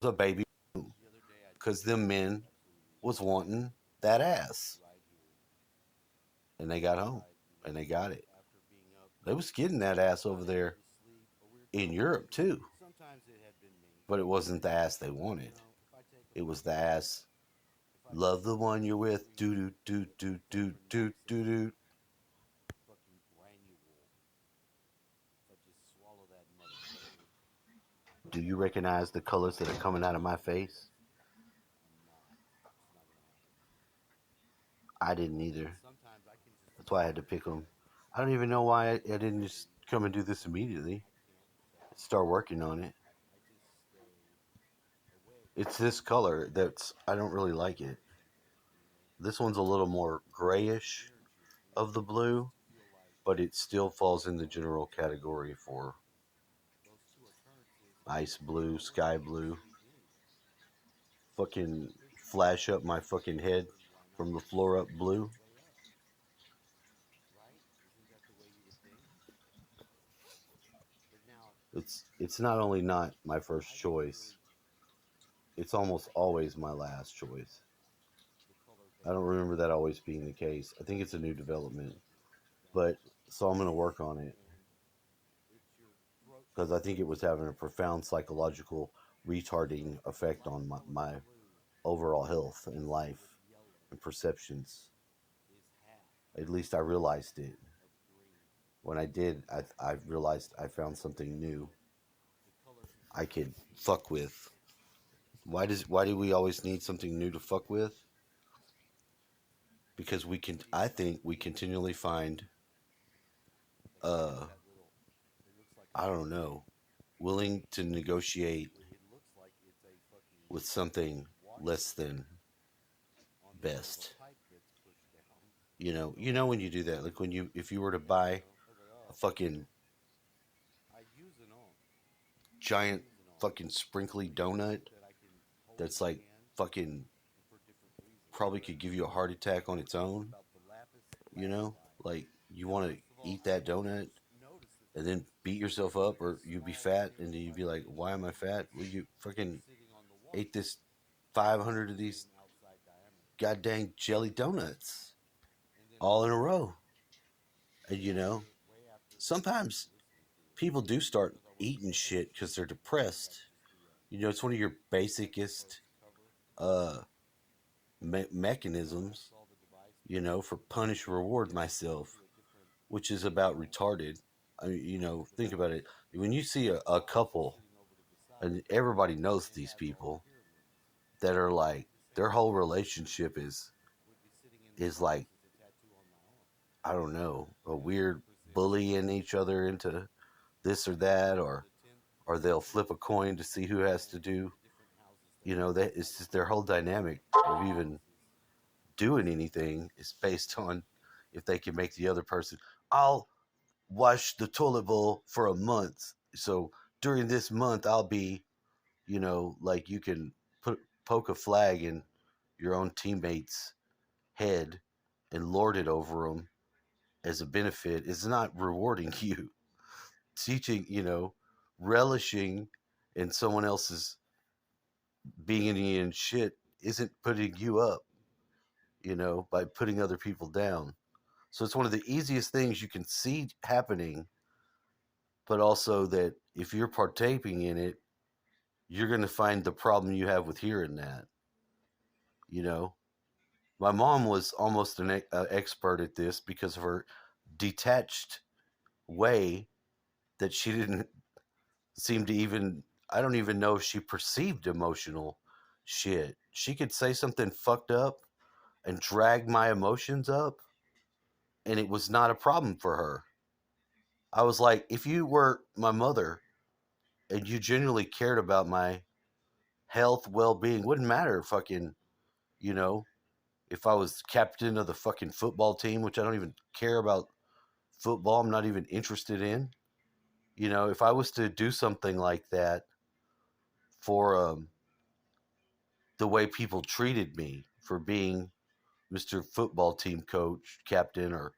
a baby because them men was wanting that ass, and they got home and they got it. They was getting that ass over there in Europe too, but it wasn't the ass they wanted. It was the ass. Love the one you're with. Do do do do do do do do. Do you recognize the colors that are coming out of my face? I didn't either. That's why I had to pick them. I don't even know why I didn't just come and do this immediately. Start working on it. It's this color that's I don't really like it. This one's a little more grayish of the blue, but it still falls in the general category for ice blue, sky blue. Fucking flash up my fucking head from the floor up blue. It's not only not my first choice, it's almost always my last choice. I don't remember that always being the case. I think it's a new development, but so I'm going to work on it because I think it was having a profound psychological retarding effect on my overall health and life and perceptions. At least I realized it. When I did, I realized I found something new I could fuck with. Why do we always need something new to fuck with? Because we can I think we continually find uh I don't know, willing to negotiate with something less than best. You know when you do that, like when you if you were to buy a fucking giant fucking sprinkly donut that's like fucking probably could give you a heart attack on its own, you know? Like you want to eat that donut and then beat yourself up or you'd be fat and then you'd be like, "Why am I fat?" Well, you fucking ate this 500 of these goddamn jelly donuts all in a row. And sometimes people do start eating shit because they're depressed. It's one of your basicest uh, mechanisms, for punish reward myself, which is about retarded. I mean, think about it. When you see a couple, and everybody knows these people that are like their whole relationship is like I don't know a weird bullying each other into this or that, or they'll flip a coin to see who has to do. That it's just their whole dynamic of even doing anything is based on if they can make the other person. I'll wash the toilet bowl for a month, so during this month I'll be, like you can poke a flag in your own teammate's head and lord it over them as a benefit is not rewarding you. Teaching, relishing in someone else's being in shit isn't putting you up, by putting other people down. So it's one of the easiest things you can see happening, but also that if you're partaking in it, you're going to find the problem you have with hearing that, you know. My mom was almost an expert at this because of her detached way that she didn't seem to even, I don't even know if she perceived emotional shit. She could say something fucked up and drag my emotions up, and it was not a problem for her. I was like, if you were my mother and you genuinely cared about my health, well being, wouldn't matter fucking, you know, if I was captain of the fucking football team, which I don't even care about football, I'm not even interested in. If I was to do something like that for the way people treated me for being Mr. Football Team coach, captain, or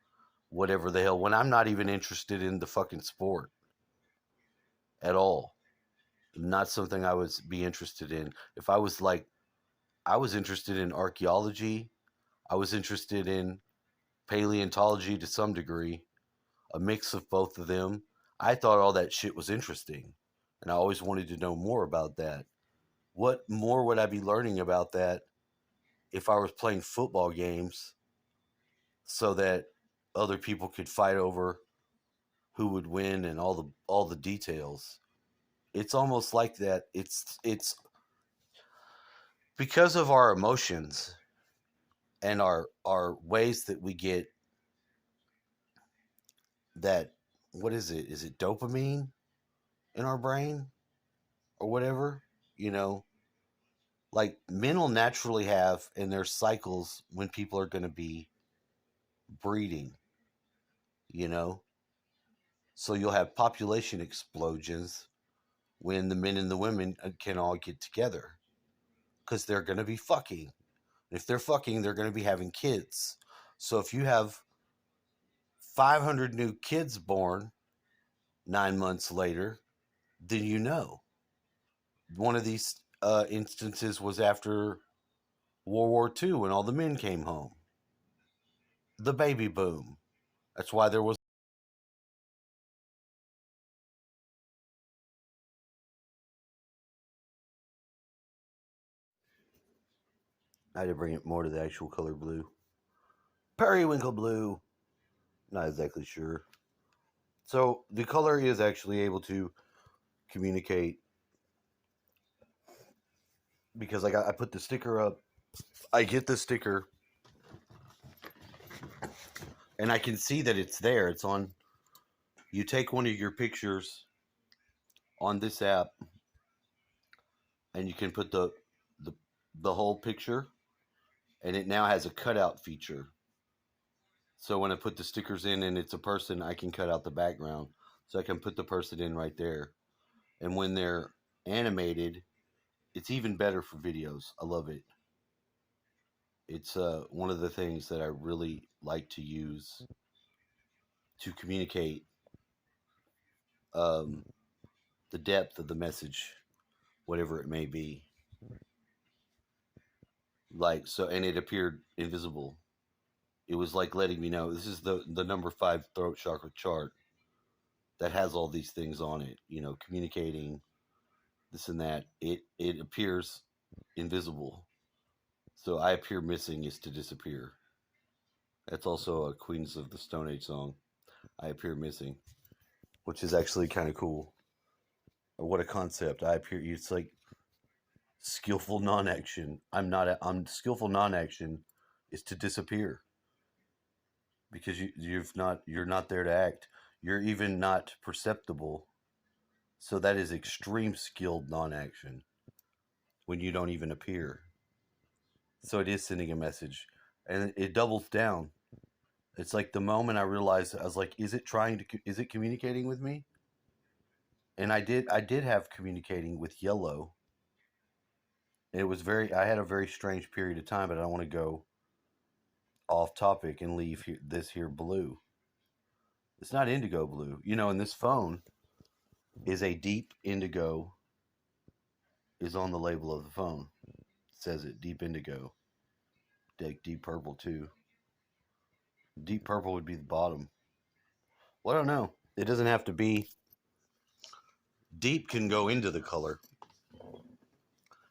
whatever the hell, when I'm not even interested in the fucking sport at all. Not something I would be interested in. If I was like, I was interested in archaeology, I was interested in paleontology to some degree, a mix of both of them. I thought all that shit was interesting, and I always wanted to know more about that. What more would I be learning about that if I was playing football games so that other people could fight over who would win and all the details? It's almost like that. It's because of our emotions and our ways that we get that. What is it? Is it dopamine in our brain or whatever? You know, like men will naturally have in their cycles when people are going to be breeding, you know, so you'll have population explosions when the men and the women can all get together because they're going to be fucking. If they're fucking, they're going to be having kids. So if you have 500 new kids born 9 months later, then you know. One of these instances was after World War II when all the men came home. The baby boom. That's why there was. I had to bring it more to the actual color blue. Periwinkle blue. Not exactly sure. So the color is actually able to communicate because I put the sticker up. I get the sticker and I can see that it's there. It's on. You take one of your pictures on this app and you can put the the whole picture, and it now has a cutout feature. So when I put the stickers in and it's a person, I can cut out the background. So I can put the person in right there. And when they're animated, it's even better for videos. I love it. It's one of the things that I really like to use to communicate um, the depth of the message, whatever it may be. Like so, and it appeared invisible. It was like letting me know this is the number 5 throat chakra chart that has all these things on it. You know, communicating this and that. It appears invisible. So I appear missing is to disappear. That's also a Queens of the Stone Age song. I appear missing, which is actually kind of cool. What a concept! I appear. It's like skillful non-action. I'm skillful non-action is to disappear because you're not there to act. You're even not perceptible. So that is extreme skilled non-action when you don't even appear. So it is sending a message, and it doubles down. It's like the moment I realized, I was like, is it communicating with me? And I did have communicating with yellow. It was I had a very strange period of time, but I don't want to go off topic and leave this here blue. It's not indigo blue. You know, and this phone is a deep indigo, is on the label of the phone. It says it, deep indigo. Deep purple too. Deep purple would be the bottom. Well, I don't know. It doesn't have to be. Deep can go into the color.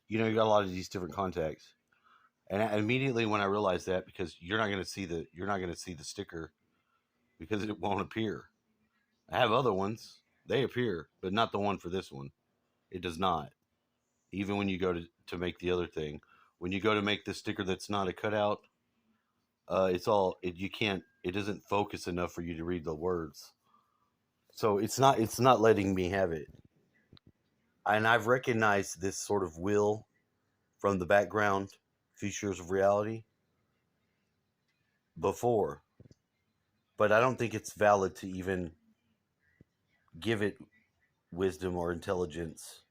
You know, you got a lot of these different contacts. And immediately when I realized that, because you're not going to see the sticker because it won't appear. I have other ones; they appear, but not the one for this one. It does not. Even when you go to make the other thing, when you go to make the sticker that's not a cutout, it's all it. You can't. It doesn't focus enough for you to read the words. So it's not letting me have it. And I've recognized this sort of will from the background features of reality before, but I don't think it's valid to even give it wisdom or intelligence.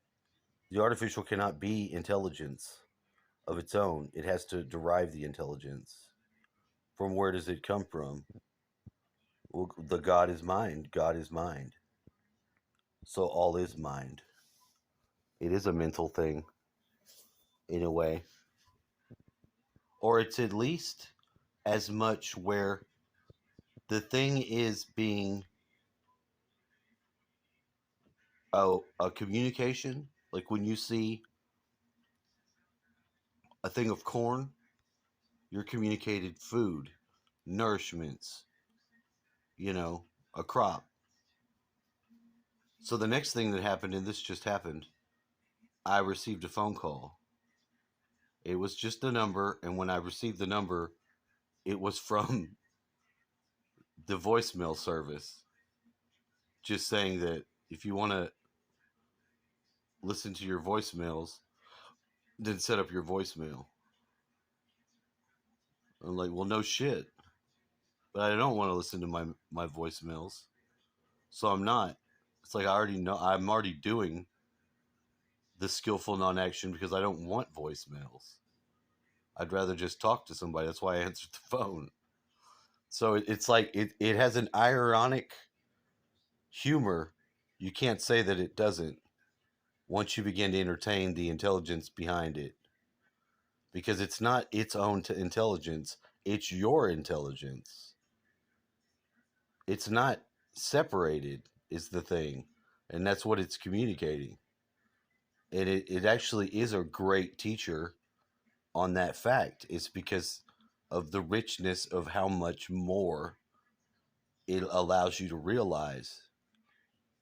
The artificial cannot be intelligence of its own. It has to derive the intelligence. From where does it come from? Well, the God is mind. God is mind. So all is mind. It is a mental thing in a way, or it's at least as much where the thing is being a communication. Like when you see a thing of corn, you're communicated food, nourishments, you know, a crop. So the next thing that happened, and this just happened, I received a phone call. It was just a number, and when I received the number, it was from the voicemail service, just saying that if you want to listen to your voicemails, then set up your voicemail. I'm like, well, no shit, but I don't want to listen to my voicemails, so I'm not. It's like I already know I'm already doing the skillful non-action because I don't want voicemails. I'd rather just talk to somebody. That's why I answered the phone. So it's like it has an ironic humor. You can't say that it doesn't once you begin to entertain the intelligence behind it, because it's not its own intelligence, it's your intelligence. It's not separated, is the thing. And that's what it's communicating. And it actually is a great teacher on that fact. It's because of the richness of how much more it allows you to realize.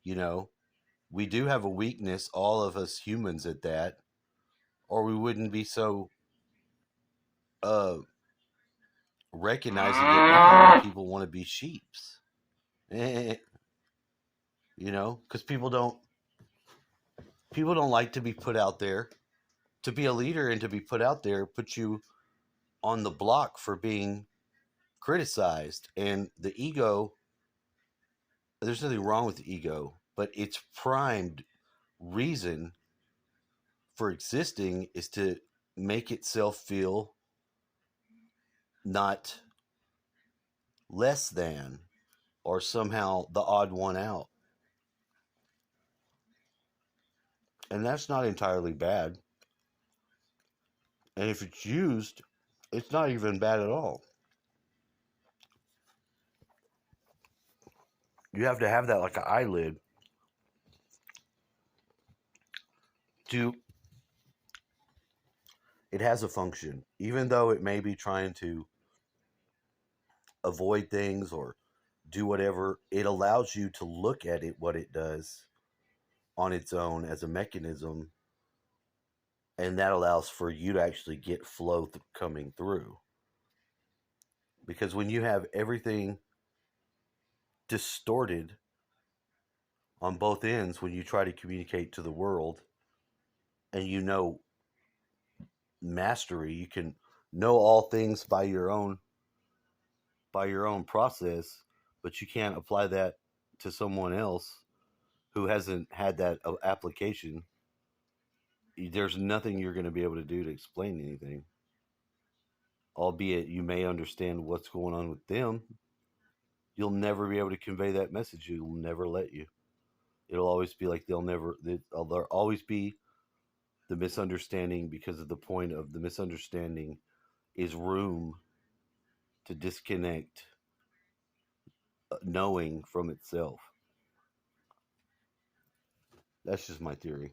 You know, we do have a weakness, all of us humans, at that, or we wouldn't be so uh, recognizing it now when people want to be sheeps. You know, because people don't like to be put out there. To be a leader and to be put out there puts you on the block for being criticized. And the ego, there's nothing wrong with the ego, but its primed reason for existing is to make itself feel not less than or somehow the odd one out. And that's not entirely bad. And if it's used, it's not even bad at all. You have to have that like an eyelid to, it has a function. Even though it may be trying to avoid things or do whatever, it allows you to look at it, what it does on its own as a mechanism, and that allows for you to actually get flow coming through. Because when you have everything distorted on both ends, when you try to communicate to the world, and you know mastery, you can know all things by your own process, but you can't apply that to someone else who hasn't had that application. There's nothing you're going to be able to do to explain anything, albeit you may understand what's going on with them. You'll never be able to convey that message. It'll never let you. It'll always be like there'll always be the misunderstanding, because of the point of the misunderstanding is room to disconnect knowing from itself. That's just my theory.